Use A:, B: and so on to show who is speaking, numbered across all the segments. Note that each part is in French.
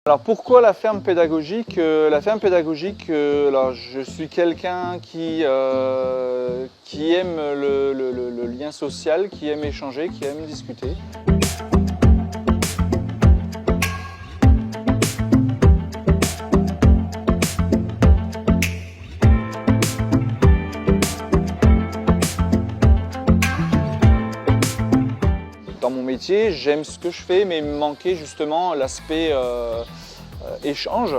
A: Alors pourquoi la ferme pédagogique? La ferme pédagogique, alors je suis quelqu'un qui aime le lien social, qui aime échanger, qui aime discuter. Dans mon métier, j'aime ce que je fais, mais il me manquait justement l'aspect échange.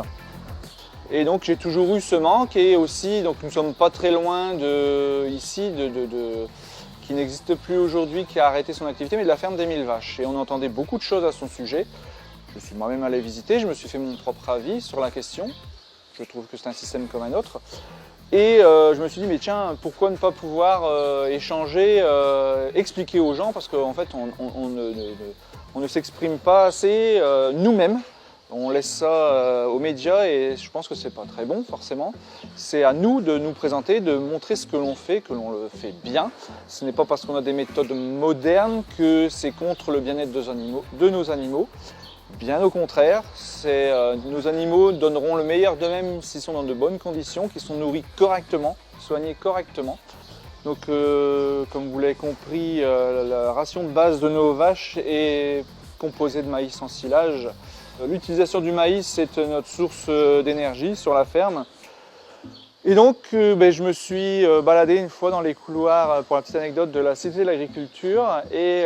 A: Et donc j'ai toujours eu ce manque, et aussi donc nous ne sommes pas très loin ici qui n'existe plus aujourd'hui, qui a arrêté son activité, mais de la ferme des 1000 vaches. Et on entendait beaucoup de choses à son sujet. Je suis moi-même allé visiter, je me suis fait mon propre avis sur la question. Je trouve que c'est un système comme un autre. Et je me suis dit, mais tiens, pourquoi ne pas pouvoir échanger, expliquer aux gens, parce qu'en fait, on ne s'exprime pas assez nous-mêmes. On laisse ça aux médias, et je pense que c'est pas très bon forcément. C'est à nous de nous présenter, de montrer ce que l'on fait le fait bien. Ce n'est pas parce qu'on a des méthodes modernes que c'est contre le bien-être de nos animaux. Bien au contraire, nos animaux donneront le meilleur d'eux-mêmes s'ils sont dans de bonnes conditions, qu'ils sont nourris correctement, soignés correctement. Donc comme vous l'avez compris, la ration de base de nos vaches est composée de maïs en silage. L'utilisation du maïs, c'est notre source d'énergie sur la ferme. Et donc je me suis baladé une fois dans les couloirs, pour la petite anecdote, de la Cité de l'Agriculture, et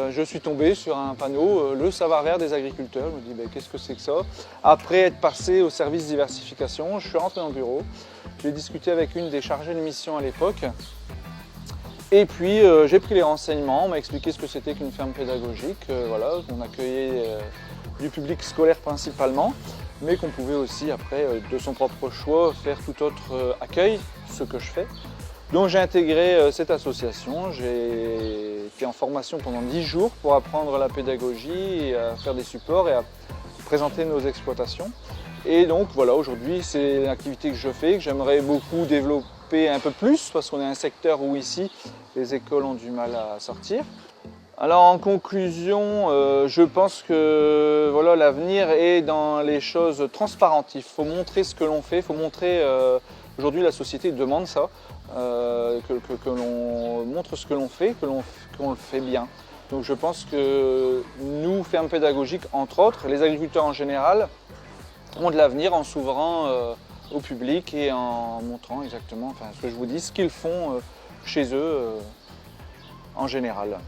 A: je suis tombé sur un panneau, le savoir-faire des agriculteurs. Je me dis, qu'est-ce que c'est que ça? Après être passé au service diversification, je suis rentré dans le bureau, j'ai discuté avec une des chargées de mission à l'époque, et puis j'ai pris les renseignements, on m'a expliqué ce que c'était qu'une ferme pédagogique. Voilà, on accueillait du public scolaire principalement, mais qu'on pouvait aussi, après, de son propre choix, faire tout autre accueil, ce que je fais. Donc j'ai intégré cette association, j'ai été en formation pendant 10 jours pour apprendre la pédagogie, et à faire des supports et à présenter nos exploitations. Et donc voilà, aujourd'hui c'est l'activité que je fais, que j'aimerais beaucoup développer un peu plus, parce qu'on est un secteur où ici les écoles ont du mal à sortir. Alors en conclusion, je pense que voilà, l'avenir est dans les choses transparentes. Il faut montrer ce que l'on fait, il faut montrer, aujourd'hui la société demande ça, que l'on montre ce que l'on fait, qu'on le fait bien. Donc je pense que nous, fermes pédagogiques entre autres, les agriculteurs en général, ont de l'avenir en s'ouvrant au public et en montrant exactement, ce que je vous dis, ce qu'ils font chez eux en général.